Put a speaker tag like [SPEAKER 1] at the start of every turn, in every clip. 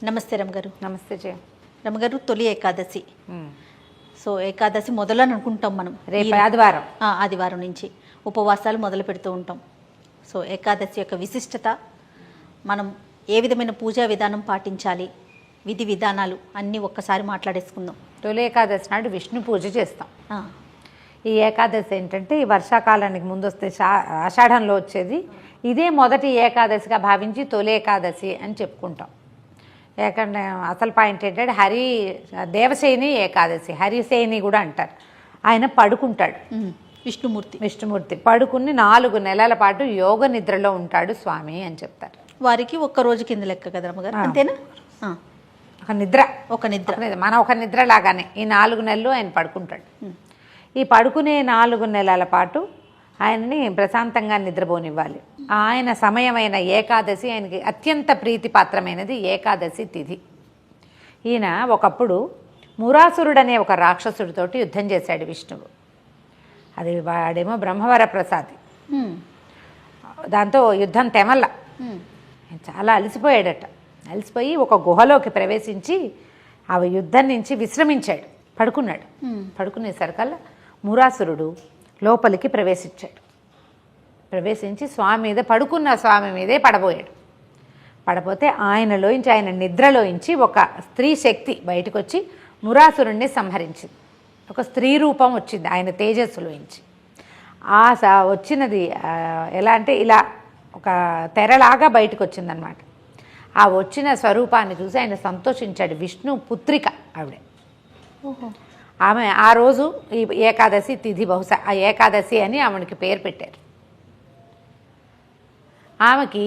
[SPEAKER 1] నమస్తే రమగారు.
[SPEAKER 2] నమస్తే జయ.
[SPEAKER 1] రమగారు, తొలి ఏకాదశి. సో ఏకాదశి మొదలని అనుకుంటాం మనం.
[SPEAKER 2] రేపు ఆదివారం.
[SPEAKER 1] ఆదివారం నుంచి ఉపవాసాలు మొదలు పెడుతూ ఉంటాం. సో ఏకాదశి యొక్క విశిష్టత, మనం ఏ విధమైన పూజా విధానం పాటించాలి, విధి విధానాలు అన్నీ ఒక్కసారి మాట్లాడేసుకుందాం.
[SPEAKER 2] తొలి ఏకాదశి నాడు విష్ణు పూజ చేస్తాం. ఈ ఏకాదశి ఏంటంటే ఈ వర్షాకాలానికి ముందు వస్తే ఆషాఢంలో వచ్చేది. ఇదే మొదటి ఏకాదశిగా భావించి తొలి ఏకాదశి అని చెప్పుకుంటాం. అసలు పాయింట్ ఏంటంటే దేవసేని ఏకాదశి, హరిసేని కూడా అంటారు. ఆయన పడుకుంటాడు, విష్ణుమూర్తి పడుకుని 4 నెలల పాటు యోగ నిద్రలో ఉంటాడు స్వామి అని చెప్తారు.
[SPEAKER 1] వారికి ఒక్క రోజు కింద లెక్క కదా రమ్మగారు, అంతేనా?
[SPEAKER 2] ఒక నిద్ర మన ఒక నిద్ర లాగానే ఈ 4 నెలలు ఆయన పడుకుంటాడు. ఈ పడుకునే 4 నెలల పాటు ఆయనని ప్రశాంతంగా నిద్రపోనివ్వాలి. ఆయన సమయమైన ఏకాదశి ఆయనకి అత్యంత ప్రీతిపాత్రమైనది ఏకాదశి తిథి. ఈయన ఒకప్పుడు మురాసురుడనే ఒక రాక్షసుడితోటి యుద్ధం చేశాడు విష్ణువు. అది వాడేమో బ్రహ్మవర ప్రసాది. దాంతో యుద్ధం తెమల్ల. చాలా అలసిపోయాడట. అలసిపోయి ఒక గుహలోకి ప్రవేశించి ఆ యుద్ధం నుంచి విశ్రమించాడు, పడుకున్నాడు. పడుకునేసరికల్లా మురాసురుడు లోపలికి ప్రవేశించి పడుకున్న స్వామి మీదే పడబోయాడు. పడపోతే ఆయన నిద్రలోంచి ఒక స్త్రీ శక్తి బయటకు వచ్చి మురాసురుణ్ణి సంహరించింది. ఒక స్త్రీ రూపం వచ్చింది ఆయన తేజస్సులోంచి. వచ్చినది ఎలా అంటే ఇలా ఒక తెరలాగా బయటకు వచ్చిందనమాట. ఆ వచ్చిన స్వరూపాన్ని చూసి ఆయన సంతోషించాడు. విష్ణు పుత్రిక ఆవిడ. ఆమె ఆ రోజు ఈ ఏకాదశి తిథి, బహుశా ఆ ఏకాదశి అని ఆమెకి పేరు పెట్టారు. ఆమెకి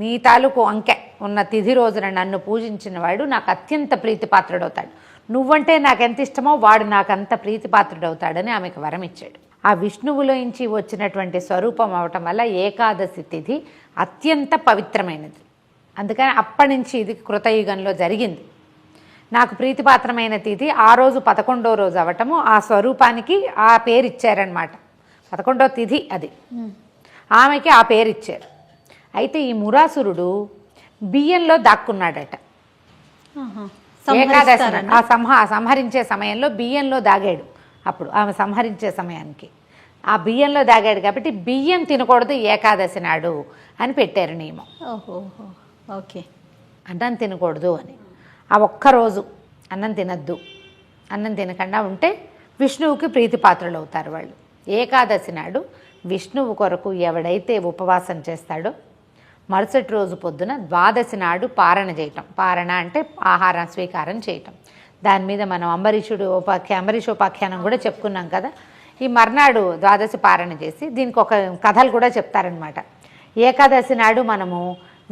[SPEAKER 2] నీ తాలూకు అంకె ఉన్న తిథి రోజున నన్ను పూజించిన వాడు నాకు అత్యంత ప్రీతిపాత్రుడవుతాడు. నువ్వంటే నాకెంత ఇష్టమో వాడు నాకంత ప్రీతిపాత్రుడవుతాడని ఆమెకు వరం ఇచ్చాడు. ఆ విష్ణువులోంచి వచ్చినటువంటి స్వరూపం అవటం వల్ల ఏకాదశి తిథి అత్యంత పవిత్రమైనది. అందుకని అప్పటి నుంచి ఇది కృతయుగంలో జరిగింది. నాకు ప్రీతిపాత్రమైన తిథి ఆ రోజు 11వ రోజు అవటము, ఆ స్వరూపానికి ఆ పేరు ఇచ్చారనమాట. 11వ తిథి అది. ఆమెకి ఆ పేరు ఇచ్చారు. అయితే ఈ మురాసురుడు బియ్యంలో దాక్కున్నాడట. ఏకాదశి సంహరించే సమయంలో బియ్యంలో దాగాడు. అప్పుడు ఆమె సంహరించే సమయానికి ఆ బియ్యంలో దాగాడు కాబట్టి బియ్యం తినకూడదు ఏకాదశి నాడు అని పెట్టారు నియమం.
[SPEAKER 1] ఓకే,
[SPEAKER 2] అన్నం తినకూడదు అని. ఆ ఒక్కరోజు అన్నం తినద్దు. అన్నం తినకుండా ఉంటే విష్ణువుకి ప్రీతిపాత్రులు అవుతారు వాళ్ళు. ఏకాదశి నాడు విష్ణువు కొరకు ఎవడైతే ఉపవాసం చేస్తాడో మరుసటి రోజు పొద్దున ద్వాదశి నాడు పారణ చేయటం. పారణ అంటే ఆహారం స్వీకారం చేయటం. దాని మీద మనం అంబరీషోపాఖ్యానం కూడా చెప్పుకున్నాం కదా. ఈ మర్నాడు ద్వాదశి పారణ చేసి దీనికి ఒక కథలు కూడా చెప్తారనమాట. ఏకాదశి నాడు మనము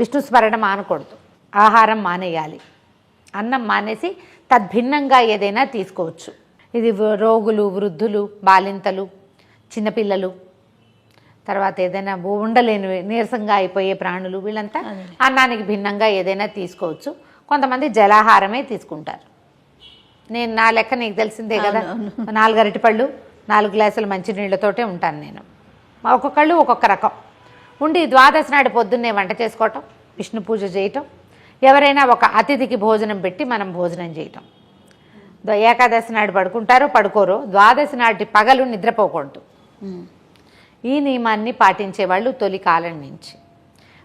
[SPEAKER 2] విష్ణు స్మరణ మానకూడదు, ఆహారం మానేయాలి. అన్నం మానేసి తద్భిన్నంగా ఏదైనా తీసుకోవచ్చు. ఇది రోగులు, వృద్ధులు, బాలింతలు, చిన్నపిల్లలు, తర్వాత ఏదైనా ఉండలేని నీరసంగా అయిపోయే ప్రాణులు, వీళ్ళంతా అన్నానికి భిన్నంగా ఏదైనా తీసుకోవచ్చు. కొంతమంది జలాహారమే తీసుకుంటారు. నా లెక్క నీకు తెలిసిందే కదా. 4 అరటిపళ్ళు, 4 గ్లాసుల మంచినీళ్ళతోటే ఉంటాను నేను. ఒక్కొక్కళ్ళు ఒక్కొక్క రకం ఉండి ద్వాదశి నాడు పొద్దున్నే వంట చేసుకోవటం, విష్ణు పూజ చేయటం, ఎవరైనా ఒక అతిథికి భోజనం పెట్టి మనం భోజనం చేయటం. ఏకాదశి నాడు పడుకుంటారో పడుకోరో, ద్వాదశి నాటి పగలు నిద్రపోకూడదు. ఈ నియమాన్ని పాటించేవాళ్ళు తొలి కాలం నుంచి.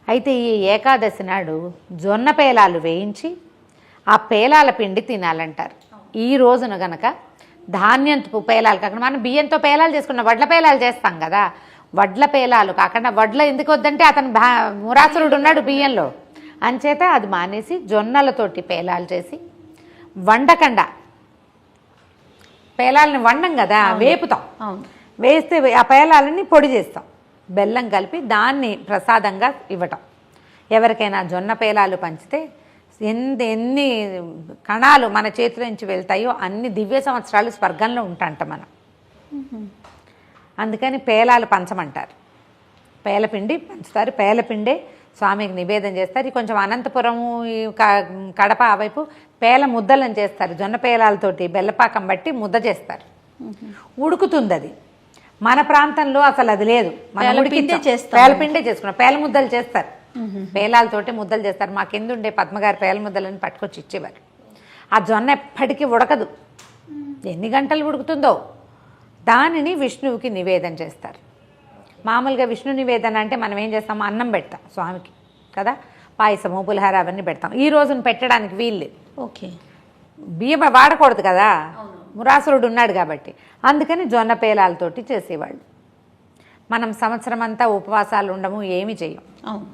[SPEAKER 2] అయితే ఈ ఏకాదశి నాడు జొన్న పేలాలు వేయించి ఆ పేలాల పిండి తినాలంటారు. ఈ రోజున గనక ధాన్యంతో పేలాలు కాకుండా మనం బియ్యంతో పేలాలు చేసుకున్నాం, వడ్ల పేలాలు చేస్తాం కదా. వడ్ల పేలాలు కాకుండా, వడ్ల ఎందుకు వద్దంటే అతను మురాసురుడు ఉన్నాడు బియ్యంలో, అంచేత అది మానేసి జొన్నలతోటి పేలాలు చేసి వండకండా, పేలాలని వండం కదా, వేపుతాం. వేస్తే ఆ పేలాలని పొడి చేస్తాం, బెల్లం కలిపి దాన్ని ప్రసాదంగా ఇవ్వటం. ఎవరికైనా జొన్న పేలాలు పంచితే ఎన్ని కణాలు మన చేతిలో నుంచి వెళ్తాయో అన్ని దివ్య సంవత్సరాలు స్వర్గంలో ఉంటాంట మనం. అందుకని పేలాలు పంచమంటారు. పేలపిండి పంచుతారు. పేలపిండే స్వామికి నివేదన చేస్తారు. కొంచెం అనంతపురము, కడప ఆ వైపు పేల ముద్దలను చేస్తారు. జొన్న పేలాలతోటి బెల్లపాకం బట్టి ముద్ద చేస్తారు. ఉడుకుతుంది అది. మన ప్రాంతంలో అసలు అది లేదు. పేలపిండే చేసుకున్నాం. పేల ముద్దలు చేస్తారు. పేలాలతోటి ముద్దలు చేస్తారు. మా కింద ఉండే పద్మగారి పేల ముద్దలని పట్టుకొచ్చి ఇచ్చేవారు. ఆ జొన్న ఎప్పటికీ ఉడకదు, ఎన్ని గంటలు ఉడుకుతుందో. దానిని విష్ణువుకి నివేదన చేస్తారు. మామూలుగా విష్ణు నివేదన అంటే మనం ఏం చేస్తాము, అన్నం పెడతాం స్వామికి కదా, పాయసము పులిహార అవన్నీ పెడతాం. ఈ రోజున పెట్టడానికి వీల్లేదు,
[SPEAKER 1] ఓకే,
[SPEAKER 2] బియ్యం వాడకూడదు కదా, మురాసురుడు ఉన్నాడు కాబట్టి. అందుకని జొన్న పేలాలతోటి చేసేవాళ్ళు. మనం సంవత్సరం అంతా ఉపవాసాలు ఉండము, ఏమి చేయం.
[SPEAKER 1] అవును.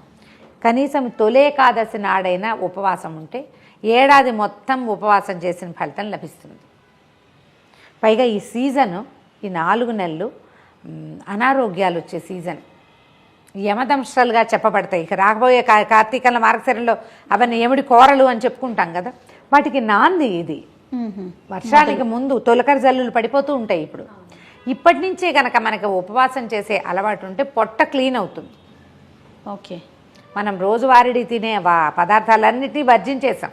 [SPEAKER 2] కనీసం తొలేకాదశి నాడైనా ఉపవాసం ఉంటే ఏడాది మొత్తం ఉపవాసం చేసిన ఫలితం లభిస్తుంది. పైగా ఈ సీజను, ఈ 4 నెలలు అనారోగ్యాలు వచ్చే సీజన్, యమదంశాలుగా చెప్పబడతాయి. ఇక రాకపోయే కార్తీకంలో మార్గశిరంలో అవన్నీ ఎమిడి కోరలు అని చెప్పుకుంటాం కదా, వాటికి నాంది ఇది. వర్షానికి ముందు తొలకరి జల్లులు పడిపోతూ ఉంటాయి. ఇప్పటి నుంచే కనుక మనకి ఉపవాసం చేసే అలవాటు ఉంటే పొట్ట క్లీన్ అవుతుంది.
[SPEAKER 1] ఓకే,
[SPEAKER 2] మనం రోజువారీ తినే పదార్థాలన్నిటినీ వర్జించేసాం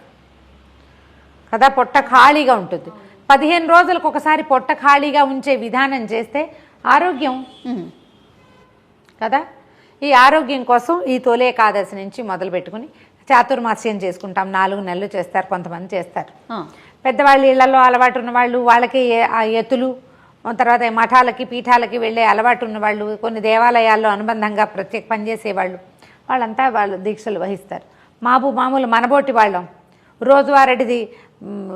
[SPEAKER 2] కదా, పొట్ట ఖాళీగా ఉంటుంది. 15 రోజులకు ఒకసారి పొట్ట ఖాళీగా ఉంచే విధానం చేస్తే ఆరోగ్యం కదా. ఈ ఆరోగ్యం కోసం ఈ తొలి ఏకాదశి నుంచి మొదలు పెట్టుకుని చాతుర్మాస్యం చేసుకుంటాం. 4 నెలలు చేస్తారు, కొంతమంది చేస్తారు. పెద్దవాళ్ళు ఇళ్లలో అలవాటు ఉన్నవాళ్ళు, వాళ్ళకి ఆ ఎత్తులు, తర్వాత మఠాలకి పీఠాలకి వెళ్ళే అలవాటు ఉన్నవాళ్ళు, కొన్ని దేవాలయాల్లో అనుబంధంగా ప్రత్యేక పనిచేసేవాళ్ళు, వాళ్ళంతా వాళ్ళు దీక్షలు వహిస్తారు. మామూలు మనబోటి వాళ్ళం రోజువారీది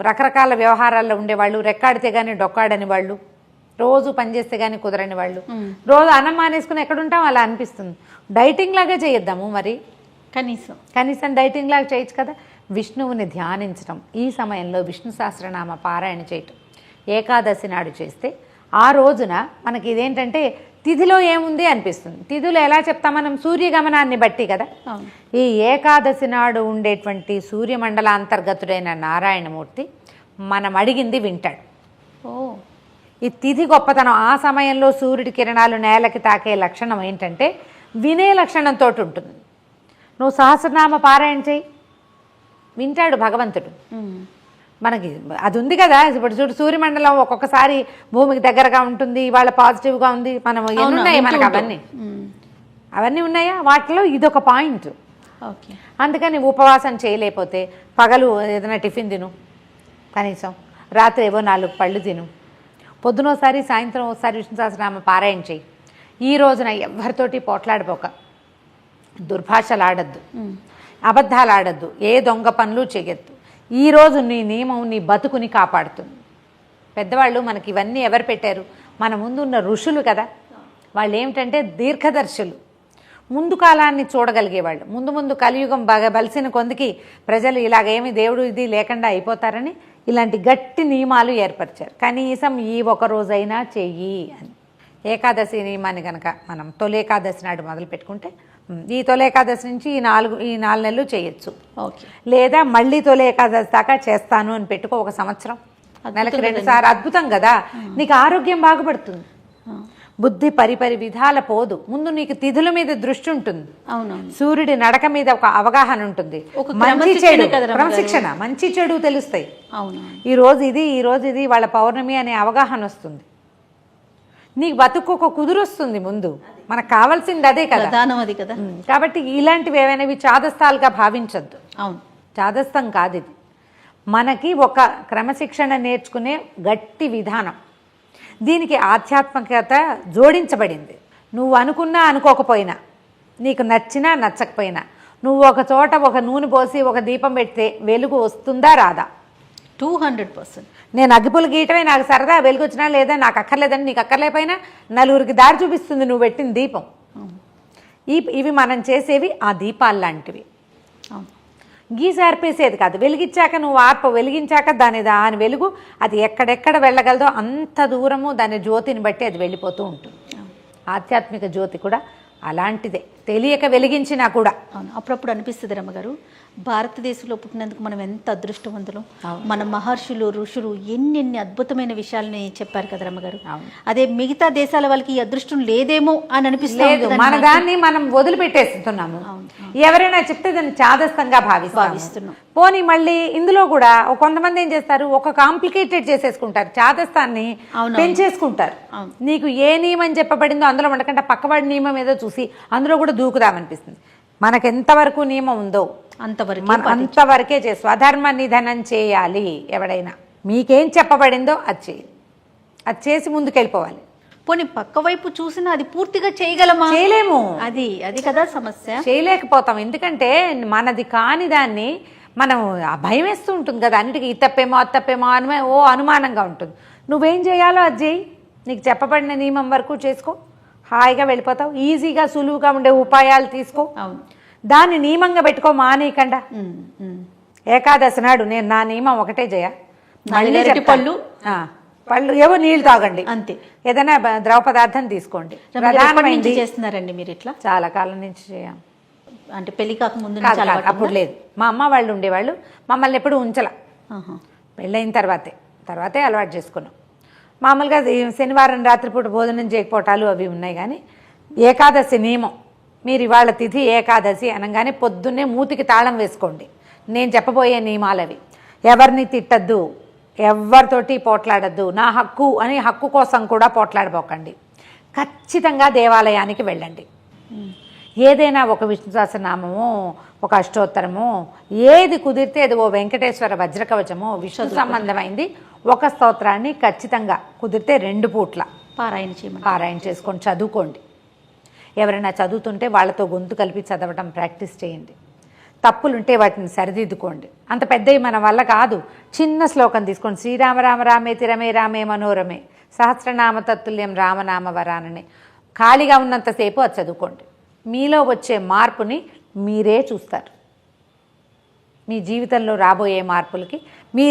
[SPEAKER 2] రకరకాల వ్యవహారాల్లో ఉండేవాళ్ళు, రెక్కాడితే కానీ డొక్కాడని వాళ్ళు, రోజు పనిచేస్తే కానీ కుదరని వాళ్ళు, రోజు అన్నం మానేసుకుని ఎక్కడుంటాం అలా అనిపిస్తుంది. డైటింగ్ లాగా చేయొద్దాము మరి, కనీసం డైటింగ్ లాగా చేయొచ్చు కదా. విష్ణువుని ధ్యానించడం, ఈ సమయంలో విష్ణు సహస్రనామ పారాయణ చేయటం ఏకాదశి నాడు చేస్తే ఆ రోజున మనకి ఇదేంటంటే తిథిలో ఏముంది అనిపిస్తుంది. తిథులు ఎలా చెప్తాం మనం, సూర్యగమనాన్ని బట్టి కదా. ఈ ఏకాదశి నాడు ఉండేటువంటి సూర్యమండలాంతర్గతుడైన నారాయణమూర్తి మనం అడిగింది వింటాడు. ఈ తిథి గొప్పతనం, ఆ సమయంలో సూర్యుడి కిరణాలు నేలకి తాకే లక్షణం ఏంటంటే వినే లక్షణంతో ఉంటుంది. నువ్వు సహస్రనామ పారాయణ చేయి, వింటాడు భగవంతుడు. మనకి అది ఉంది కదా. ఇప్పుడు చూడు, సూర్యమండలం ఒక్కొక్కసారి భూమికి దగ్గరగా ఉంటుంది, ఇవాళ పాజిటివ్గా ఉంది, మనం ఎన్నున్నాయి మనకు అవన్నీ ఉన్నాయా, వాటిలో ఇదొక పాయింట్. అందుకని ఉపవాసం చేయలేకపోతే పగలు ఏదైనా టిఫిన్ తిను, కనీసం రాత్రి ఏవో 4 పళ్ళు తిను, పొద్దునోసారి సాయంత్రం ఒకసారి విష్ణు సహస్రనామ పారాయణ చేయి. ఈ రోజున ఎవరితోటి పోట్లాడిపోక, దుర్భాషలు ఆడద్దు, అబద్ధాలు ఆడద్దు, ఏ దొంగ పనులు చేయొద్దు. ఈరోజు నీ నియమం నీ బతుకుని కాపాడుతుంది. పెద్దవాళ్ళు మనకి ఇవన్నీ ఎవరు పెట్టారు, మన ముందు ఉన్న ఋషులు కదా. వాళ్ళు ఏమిటంటే దీర్ఘదర్శులు, ముందు కాలాన్ని చూడగలిగేవాళ్ళు. ముందు కలియుగం బాగా బలిసిన కొందికి ప్రజలు ఇలాగేమి దేవుడు ఇది లేకుండా అయిపోతారని ఇలాంటి గట్టి నియమాలు ఏర్పరిచారు. కనీసం ఈ ఒక రోజైనా చెయ్యి అని. ఏకాదశి నియమాన్ని కనుక మనం తొలి ఏకాదశి నాడు మొదలు పెట్టుకుంటే ఈ తొలి ఏకాదశి నుంచి ఈ 4 నెలలు చేయొచ్చు. లేదా మళ్ళీ తొలి ఏకాదశి దాకా చేస్తాను అని పెట్టుకో, ఒక సంవత్సరం, నెలకి 2 సార్లు. అద్భుతం కదా, నీకు ఆరోగ్యం బాగుపడుతుంది, బుద్ధి పరిపరి విధాల పోదు. ముందు నీకు తిథుల మీద దృష్టి ఉంటుంది, సూర్యుడి నడక మీద ఒక అవగాహన ఉంటుంది, మంచి చెడు క్రమశిక్షణ, మంచి చెడు తెలుస్తాయి. ఈ రోజు ఇది వాళ్ళ పౌర్ణమి అనే అవగాహన వస్తుంది. నీకు బతుకు ఒక కుదురొస్తుంది. ముందు మనకు కావాల్సింది అదే కదా,
[SPEAKER 1] అది కదా.
[SPEAKER 2] కాబట్టి ఇలాంటివి ఏవైనా చాదస్తాలుగా భావించద్దు. చాదస్తం కాదు ఇది, మనకి ఒక క్రమశిక్షణ నేర్చుకునే గట్టి విధానం. దీనికి ఆధ్యాత్మికత జోడించబడింది. నువ్వు అనుకున్నా అనుకోకపోయినా, నీకు నచ్చినా నచ్చకపోయినా, నువ్వు ఒక చోట ఒక నూనె పోసి ఒక దీపం పెడితే వెలుగు వస్తుందా రాదా?
[SPEAKER 1] 200%.
[SPEAKER 2] నేను అగ్గిపులు గీయటమే నాకు సరదా, వెలుగు వచ్చినా లేదా నాకు అక్కర్లేదని నీకు అక్కర్లేకపోయినా నలుగురికి దారి చూపిస్తుంది నువ్వు పెట్టిన దీపం. ఇవి మనం చేసేవి ఆ దీపాలు లాంటివి. గీసి ఆర్పేసేది కాదు, వెలిగించాక నువ్వు వెలిగించాక దాని వెలుగు అది ఎక్కడెక్కడ వెళ్ళగలదో అంత దూరము దాని జ్యోతిని బట్టి అది వెళ్ళిపోతూ ఉంటుంది. ఆధ్యాత్మిక జ్యోతి కూడా అలాంటిదే, తెలియక వెలిగించినా కూడా.
[SPEAKER 1] అప్పుడప్పుడు అనిపిస్తుంది రమ్మగారు, భారతదేశంలో పుట్టినందుకు మనం ఎంత అదృష్టవంతులం. మన మహర్షులు ఋషులు ఎన్ని అద్భుతమైన విషయాలని చెప్పారు కదా రమ్మగారు. అదే మిగతా దేశాల వాళ్ళకి ఈ అదృష్టం లేదేమో అని అనిపిస్తుంది.
[SPEAKER 2] మన దాన్ని మనం వదిలిపెట్టేస్తున్నాము. ఎవరైనా చెప్తే దాన్ని చాదస్తంగా భావిస్తున్నాం. పోనీ మళ్ళీ ఇందులో కూడా కొంతమంది ఏం చేస్తారు, ఒక కాంప్లికేటెడ్ చేసేసుకుంటారు, చాదస్తాన్ని పెంచేసుకుంటారు. నీకు ఏ నియమం చెప్పబడిందో అందులో ఉండకుండా పక్కవాడి నియమం ఏదో చూసి అందులో కూడా దూకుదామనిపిస్తుంది. మనకెంతవరకు నియమం ఉందో
[SPEAKER 1] అంతవరకు
[SPEAKER 2] మనం అంతవరకే స్వధర్మ నిధనం చేయాలి. ఎవడైనా మీకేం చెప్పబడిందో అది చేయాలి, అది చేసి ముందుకెళ్ళిపోవాలి.
[SPEAKER 1] పోనీ పక్క వైపు చూసినా అది పూర్తిగా చేయగలమా?
[SPEAKER 2] చేయలేము.
[SPEAKER 1] అది అది కదా సమస్య.
[SPEAKER 2] చేయలేకపోతాం. ఎందుకంటే మనది కాని దాన్ని మనం ఆ భయం వేస్తూ ఉంటుంది కదా, అన్నిటికీ ఇది తప్పేమో అది తప్పేమో అని అనుమానంగా ఉంటుంది. నువ్వేం చేయాలో అది చేయి, నీకు చెప్పబడిన నియమం వరకు చేసుకో, హాయిగా వెళ్ళిపోతావు. ఈజీగా సులువుగా ఉండే ఉపాయాలు తీసుకో,
[SPEAKER 1] అవును,
[SPEAKER 2] దాన్ని నియమంగా పెట్టుకో, మానేయకుండా. ఏకాదశి నాడు నేను నా నియమం ఒకటే చేయ,
[SPEAKER 1] పళ్ళు
[SPEAKER 2] పళ్ళు ఏవో నీళ్లు తాగండి
[SPEAKER 1] అంతే,
[SPEAKER 2] ఏదైనా ద్రవ పదార్థం తీసుకోండి.
[SPEAKER 1] ప్రధానమైంది చేస్తున్నారండి మీరు ఇట్లా?
[SPEAKER 2] చాలా కాలం నుంచి చేయం.
[SPEAKER 1] అంటే పెళ్లి కాక ముందు
[SPEAKER 2] అప్పుడు లేదు, మా అమ్మ వాళ్ళు ఉండేవాళ్ళు, మమ్మల్ని ఎప్పుడు ఉంచల. పెళ్ళైన తర్వాతే అలవాటు చేసుకున్నాం. మామూలుగా శనివారం రాత్రిపూట భోజనం చేయకపోవటాలు అవి ఉన్నాయి. కానీ ఏకాదశి నియమం, మీరు ఇవాళ తిథి ఏకాదశి అనగానే పొద్దున్నే మూతికి తాళం వేసుకోండి. నేను చెప్పబోయే నియమాలు అవి. ఎవరిని తిట్టద్దు, ఎవరితోటి పోట్లాడద్దు, నా హక్కు అని హక్కు కోసం కూడా పోట్లాడబోకండి. ఖచ్చితంగా దేవాలయానికి వెళ్ళండి. ఏదైనా ఒక విష్ణు సహస్రనామమో, ఒక అష్టోత్తరమో, ఏది కుదిరితే అది, ఓ వెంకటేశ్వర వజ్రకవచమో, విష్ణు సంబంధమైంది ఒక స్తోత్రాన్ని ఖచ్చితంగా కుదిరితే 2 పూట్ల పారాయణ చేసుకొని చదువుకోండి. ఎవరైనా చదువుతుంటే వాళ్ళతో గొంతు కలిపి చదవటం ప్రాక్టీస్ చేయండి. తప్పులుంటే వాటిని సరిదిద్దుకోండి. అంత పెద్దవి మన వల్ల కాదు, చిన్న శ్లోకం తీసుకోండి. శ్రీరామ రామ రామేతి రమే రామే మనోరమే సహస్రనామ తత్తుల్యం రామనామ వరాననే ఖాళీగా ఉన్నంతసేపు అది చదువుకోండి. మీలో వచ్చే మార్పుని మీరే చూస్తారు. మీ జీవితంలో రాబోయే మార్పులకి మీ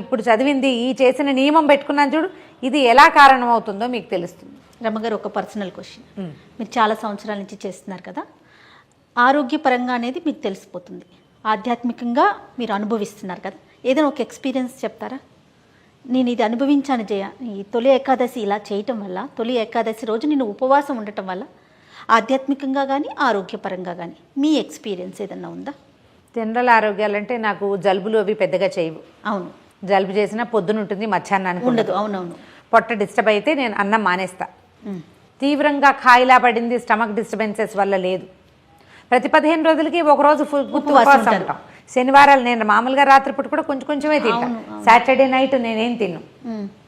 [SPEAKER 2] ఇప్పుడు చదివింది, ఈ చేసిన నియమం పెట్టుకున్నాను చూడు, ఇది ఎలా కారణమవుతుందో మీకు తెలుస్తుంది.
[SPEAKER 1] రమ్మగారు, ఒక పర్సనల్ క్వశ్చన్. మీరు చాలా సంవత్సరాల నుంచి చేస్తున్నారు కదా, ఆరోగ్యపరంగా అనేది మీకు తెలిసిపోతుంది, ఆధ్యాత్మికంగా మీరు అనుభవిస్తున్నారు కదా, ఏదైనా ఒక ఎక్స్పీరియన్స్ చెప్తారా? నేను ఇది అనుభవించాను జయ, ఈ తొలి ఏకాదశి ఇలా చేయటం వల్ల, తొలి ఏకాదశి రోజు నేను ఉపవాసం ఉండటం వల్ల ఆధ్యాత్మికంగా కానీ ఆరోగ్యపరంగా కానీ మీ ఎక్స్పీరియన్స్ ఏదన్నా ఉందా?
[SPEAKER 2] జనరల్ ఆరోగ్యాలంటే నాకు జలుబులు అవి పెద్దగా చేయవు.
[SPEAKER 1] అవును,
[SPEAKER 2] జలుబు చేసినా పొద్దున ఉంటుంది, మధ్యాహ్నానికి
[SPEAKER 1] ఉండదు. అవునవును.
[SPEAKER 2] పొట్ట డిస్టర్బ్ అయితే నేను అన్నం మానేస్తా. తీవ్రంగా ఖాయిలా పడింది, స్టమక్ డిస్టర్బెన్సెస్ వల్ల లేదు. ప్రతి 15 రోజులకి ఒకరోజు ఉపవాసం ఉంటాం. శనివారాలు నేను మామూలుగా రాత్రిపూట కూడా కొంచెమే తింటాను. సాటర్డే నైట్ నేనేం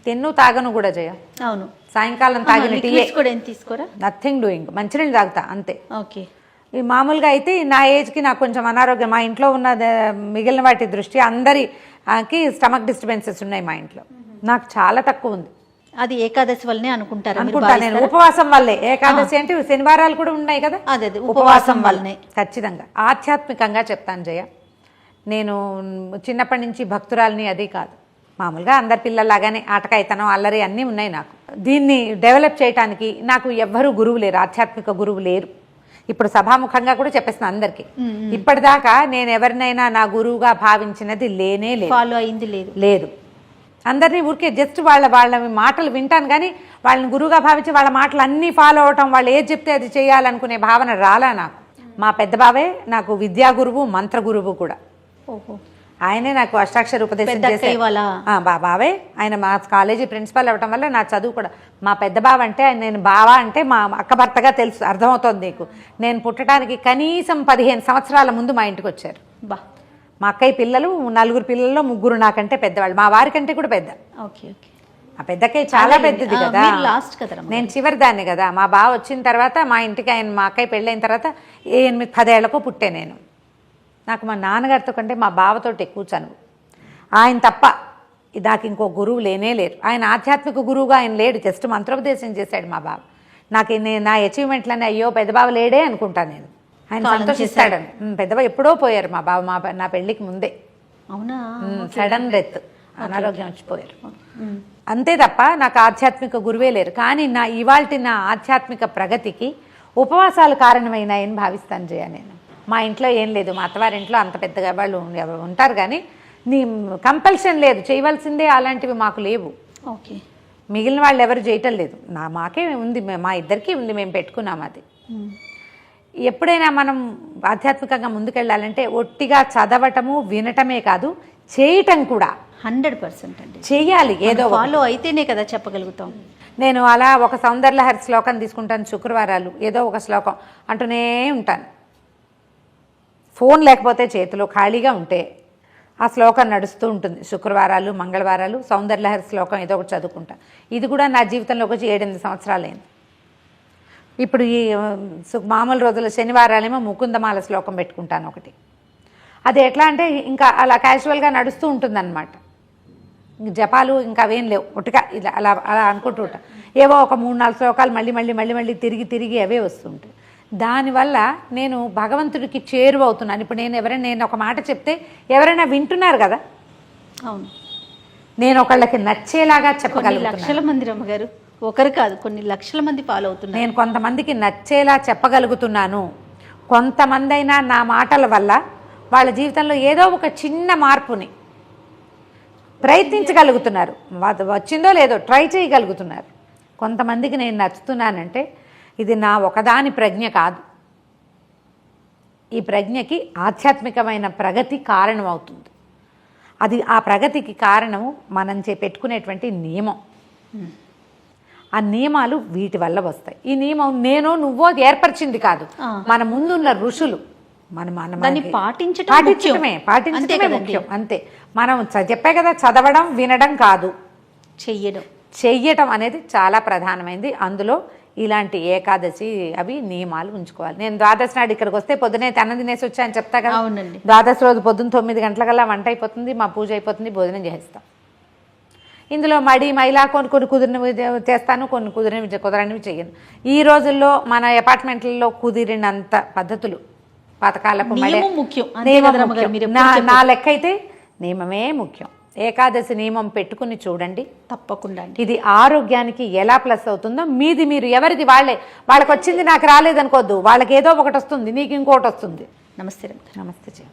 [SPEAKER 2] తిన్ను తాగను కూడా చేయ. అవును, సాయంకాలం తాగిన టీ
[SPEAKER 1] కూడా ఏం తీసుకోరా?
[SPEAKER 2] నథింగ్ డూయింగ్, మంచినీళ్ళు తాగుతా అంతే.
[SPEAKER 1] ఓకే.
[SPEAKER 2] ఈ మామూలుగా అయితే నా ఏజ్కి నాకు కొంచెం అనారోగ్యం, మా ఇంట్లో ఉన్న మిగిలిన వాటి దృష్టి అందరికి స్టమక్ డిస్టర్బెన్సెస్ ఉన్నాయి మా ఇంట్లో, నాకు చాలా తక్కువ ఉంది.
[SPEAKER 1] అది ఏకాదశి వల్లనే అనుకుంటా
[SPEAKER 2] నేను, ఉపవాసం వల్లే. ఏకాదశి అంటే శనివారాలు కూడా ఉన్నాయి కదా,
[SPEAKER 1] అదే ఉపవాసం వల్లనే.
[SPEAKER 2] ఖచ్చితంగా ఆధ్యాత్మికంగా చెప్తాను జయ, నేను చిన్నప్పటి నుంచి భక్తురాలని అది కాదు, మామూలుగా అందరి పిల్లలాగానే ఆటకాయితనం అల్లరి అన్నీ ఉన్నాయి నాకు. దీన్ని డెవలప్ చేయడానికి నాకు ఎవ్వరూ గురువు లేరు, ఆధ్యాత్మిక గురువు లేరు. ఇప్పుడు సభాముఖంగా కూడా చెప్పేస్తున్నా అందరికీ, ఇప్పటిదాకా నేను ఎవరినైనా నా గురువుగా భావించినది లేనే లేదు,
[SPEAKER 1] ఫాలో అయింది
[SPEAKER 2] లేదు. అందరినీ ఊరికే జస్ట్ వాళ్ళ మాటలు వింటాను కానీ వాళ్ళని గురువుగా భావించి వాళ్ళ మాటలు అన్నీ ఫాలో అవటం, వాళ్ళు ఏది చెప్తే అది చేయాలనుకునే భావన రాలా నాకు. మా పెద్ద బావే నాకు విద్యా గురువు, మంత్ర గురువు కూడా. ఆయనే నాకు అష్టాక్షర ఉపదేశం చేసే బావే. ఆయన మా కాలేజీ ప్రిన్సిపల్ అవ్వటం వల్ల నా చదువు కూడా, మా పెద్ద బావ అంటే నేను బావా అంటే మా అక్క భర్తగా తెలుసు, అర్థమవుతోంది నీకు. నేను పుట్టడానికి కనీసం 15 సంవత్సరాల ముందు మా ఇంటికి వచ్చారు. మా అక్కయ్య పిల్లలు 4 పిల్లల్లో 3 నాకంటే పెద్దవాళ్ళు, మా వారి కంటే కూడా పెద్ద.
[SPEAKER 1] Okay okay.
[SPEAKER 2] ఆ పెద్దక్కయ్య చాలా పెద్దది కదా,
[SPEAKER 1] లాస్ట్ కదా,
[SPEAKER 2] నేను చివరి దాన్ని కదా. మా బావ వచ్చిన తర్వాత మా ఇంటికి మా అక్కయ్య పెళ్ళైన తర్వాత 8-10 ఏళ్లకో పుట్టే నేను. నాకు మా నాన్నగారితో కంటే మా బావతో ఎక్కువ చనువు. ఆయన తప్ప నాకు ఇంకో గురువు లేనే లేరు. ఆయన ఆధ్యాత్మిక గురువుగా ఆయన లేడు, జస్ట్ మంత్రోపదేశం చేశాడు మా బావ. నాకు నా అచీవ్మెంట్లని అయ్యో పెద్ద బావ లేడే అనుకుంటాను నేను. ఆయన సంతోషిస్తాడని. పెద్దబావ ఎప్పుడో పోయారు మా బావ, నా పెళ్ళికి ముందే.
[SPEAKER 1] అవునా?
[SPEAKER 2] సడన్ డెత్, అనారోగ్యం వచ్చిపోయారు. అంతే తప్ప నాకు ఆధ్యాత్మిక గురువే లేరు. కానీ నా ఆధ్యాత్మిక ప్రగతికి ఉపవాసాలు కారణమైనాయని భావిస్తాను జయ. నేను మా ఇంట్లో ఏం లేదు, మా అత్తవారింట్లో అంత పెద్దగా వాళ్ళు ఉంటారు కానీ నీ కంపల్షన్ లేదు, చేయవలసిందే అలాంటివి మాకు లేవు.
[SPEAKER 1] ఓకే.
[SPEAKER 2] మిగిలిన వాళ్ళు ఎవరు చేయటం లేదు, మాకే ఉంది, మా ఇద్దరికీ ఉంది, మేము పెట్టుకున్నాం అది. ఎప్పుడైనా మనం ఆధ్యాత్మికంగా ముందుకెళ్ళాలంటే ఒట్టిగా చదవటము వినటమే కాదు, చేయటం కూడా
[SPEAKER 1] 100% అండి
[SPEAKER 2] చెయ్యాలి. ఏదో
[SPEAKER 1] ఫాలో అయితేనే కదా చెప్పగలుగుతాం.
[SPEAKER 2] నేను అలా ఒక సౌందర్యలహరి శ్లోకం తీసుకుంటాను, శుక్రవారాలు ఏదో ఒక శ్లోకం అంటూనే ఉంటాను. ఫోన్ లేకపోతే చేతిలో ఖాళీగా ఉంటే ఆ శ్లోకం నడుస్తూ ఉంటుంది. శుక్రవారాలు, మంగళవారాలు సౌందర్యలహరి శ్లోకం ఏదో ఒకటి చదువుకుంటా. ఇది కూడా నా జీవితంలోకి వచ్చి 7-8 సంవత్సరాలైంది. ఇప్పుడు ఈ మామూలు రోజుల శనివారాలేమో ముకుందమాల శ్లోకం పెట్టుకుంటాను ఒకటి. అది ఎట్లా అంటే ఇంకా అలా క్యాజువల్గా నడుస్తూ ఉంటుందన్నమాట. ఇంక జపాలు ఇంకా అవేం లేవు, ఒట్టుగా ఇలా అలా అలా అనుకుంటూ ఉంటాం. ఏవో ఒక 3-4 శ్లోకాలు మళ్ళీ తిరిగి అవే వస్తుంటాయి. దానివల్ల నేను భగవంతుడికి చేరువవుతున్నాను. ఇప్పుడు నేను ఒక మాట చెప్తే ఎవరైనా వింటున్నారు కదా,
[SPEAKER 1] అవును,
[SPEAKER 2] నేను ఒకళ్ళకి నచ్చేలాగా
[SPEAKER 1] కొన్ని
[SPEAKER 2] చెప్పగలుగుతాను.
[SPEAKER 1] లక్షల మంది రమ్మగారు, ఒకరు కాదు కొన్ని లక్షల మంది ఫాలో అవుతున్నారు.
[SPEAKER 2] నేను కొంతమందికి నచ్చేలా చెప్పగలుగుతున్నాను. కొంతమంది అయినా నా మాటల వల్ల వాళ్ళ జీవితంలో ఏదో ఒక చిన్న మార్పుని ప్రయత్నించగలుగుతున్నారు. వచ్చిందో లేదో ట్రై చేయగలుగుతున్నారు. కొంతమందికి నేను నచ్చుతున్నానంటే ఇది నా ఒకదాని ప్రజ్ఞ కాదు. ఈ ప్రజ్ఞకి ఆధ్యాత్మికమైన ప్రగతి కారణం అవుతుంది. అది ఆ ప్రగతికి కారణము మనం పెట్టుకునేటువంటి నియమం. ఆ నియమాలు వీటి వల్ల వస్తాయి. ఈ నియమం నేను నువ్వో ఏర్పరిచింది కాదు, మన ముందున్న ఋషులు.
[SPEAKER 1] దాన్ని పాటించడమే
[SPEAKER 2] ముఖ్యం. అంతే. మనం చెప్పే కదా, చదవడం వినడం కాదు, చెయ్యడం అనేది చాలా ప్రధానమైంది. అందులో ఇలాంటి ఏకాదశి అవి నియమాలు ఉంచుకోవాలి. నేను ద్వాదశి నాడు ఇక్కడికి వస్తే పొద్దునే అన్నం తినేసి వచ్చా అని చెప్తా కదా.
[SPEAKER 1] అవునండి.
[SPEAKER 2] ద్వాదశి రోజు పొద్దున్న 9 గంటలకల్లా వంట అయిపోతుంది, మా పూజ అయిపోతుంది, భోజనం చేస్తాం. ఇందులో మైలా కొన్ని కుదిరినవి చేస్తాను, కొన్ని కుదరనివి చెయ్యను. ఈ రోజుల్లో మన అపార్ట్మెంట్లలో కుదిరినంత పద్ధతులు, పథకాలకు
[SPEAKER 1] ముఖ్యం.
[SPEAKER 2] నా లెక్క అయితే నియమమే ముఖ్యం. ఏకాదశి నియమం పెట్టుకుని చూడండి,
[SPEAKER 1] తప్పకుండా
[SPEAKER 2] ఇది ఆరోగ్యానికి ఎలా ప్లస్ అవుతుందో. మీది మీరు ఎవరిది వాళ్ళకి వచ్చింది నాకు రాలేదనుకోవద్దు. వాళ్ళకి ఏదో ఒకటి వస్తుంది, నీకు ఇంకోటి వస్తుంది.
[SPEAKER 1] నమస్తే.
[SPEAKER 2] నమస్తే.